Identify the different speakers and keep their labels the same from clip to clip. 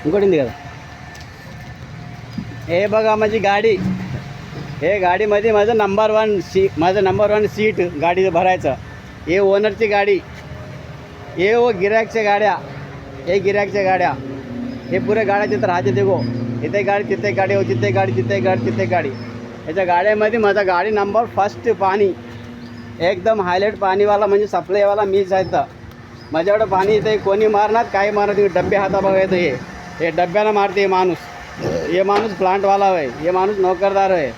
Speaker 1: इंकोटी निघा. हे बघा माझी गाडी. हे गाडीमध्ये माझं नंबर वन सीट गाडी भरायचं. हे ओनरची गाडी. हे गिरायकच्या गाड्या. हे गिरायकच्या गाड्या. हे पुरे गाड्या तिथं राहते देखो. इथे गाडी तिथे गाडी, हो तिथे गाडी तिथे गाडी तिथे गाडी. याच्या गाड्यामध्ये माझा गाडी नंबर फर्स्ट पाणी एकदम हायलाईट पाणीवाला म्हणजे सप्लायवाला मीच आहे. तर माझ्याकडं पाणी इथे कोणी मारणार काही मारणार. तुम्ही डब्बे हाता बघायचं. हे डब्यानं मारते हे माणूस. हे माणूस प्लांटवाला आहे. हे माणूस नोकरदार आहे.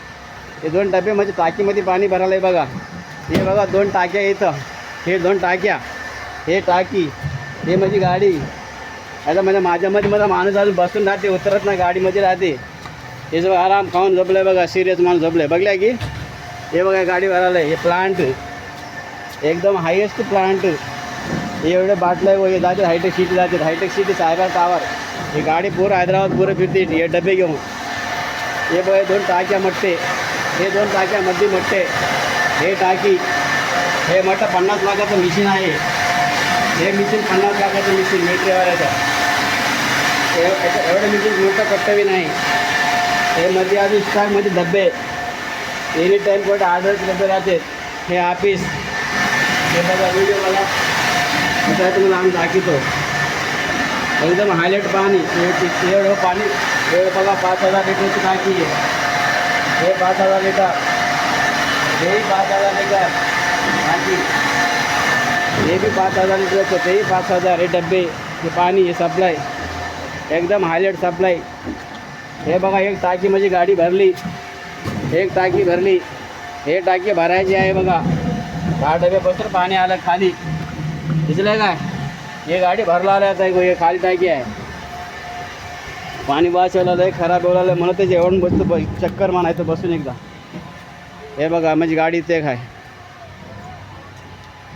Speaker 1: हे 2 डबे म्हणजे टाकीमध्ये पाणी भरायला आहे बघा. हे बघा 2 टाक्या इथं. हे 2 टाक्या. हे टाकी. हे माझी गाडी. आता म्हणजे माझ्यामध्ये माझा माणूस अजून बसून राहते, उतरत नाही, गाडीमध्ये राहते. हे सगळं आराम खाऊन झोपलं आहे बघा. सिरियस माणूस झोपलं आहे बघल्या की. हे बघा गाडी भरायला आहे. हे प्लांट एकदम हायेस्ट प्लांट. हे एवढे बाटलं आहे. हे जाते हायटेक सिटी जाते. हायटेक सिटी सायबर टावर. ही गाडी पूर्ण हैदराबाद पुरं फिरते. हे डबे घेऊन. हे बघा 2 टाक्या मोठे. हे 2 टाक्या मध्ये मोठे. हे टाकी. हे मोठं 50 लाखाचं मिशीन आहे. हे मिशीन 50 लाखाचं मिशीन मिलिटरीवाल्याचं. एवढं मिशीन मोठं कट्टवी नाही. हे मध्ये अजून स्टॉकमध्ये डबे. एनी टाईम कुठे ऑर्डरचे डबे राहते. हे ऑफिस. हे बघा व्हिडिओ मला आता तुम्हाला आम्ही दाखवतो. एकदम हायलाईट पाणी. एवढं पाणी. एवढं बघा 5000 लिटरची टाकी आहे. हे 5000 लिटर. हेही 5000 लिटर टाकी. हे बी 5000 लिटरचं. तेही 5000. हे डबे. हे पाणी. हे सप्लाय एकदम हायलाईट सप्लाय. हे बघा एक टाकी माझी गाडी भरली. एक टाकी भरली. हे टाकी भरायची आहे बघा. 10 डब्यापासून पाणी आलं खाली. दिसलं काय. हे गाडी भरला आलं आता. हे खाली टाकी आहे. पाणी वाचवलं आहे. खराब बोलायला म्हणून ते जेवण बसतो. चक्कर मारायचं बसून एकदा. हे बघा माझी गाडी ते आहे.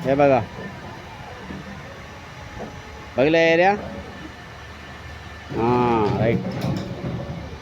Speaker 1: हे बघा बघलं एरिया. हां राईट.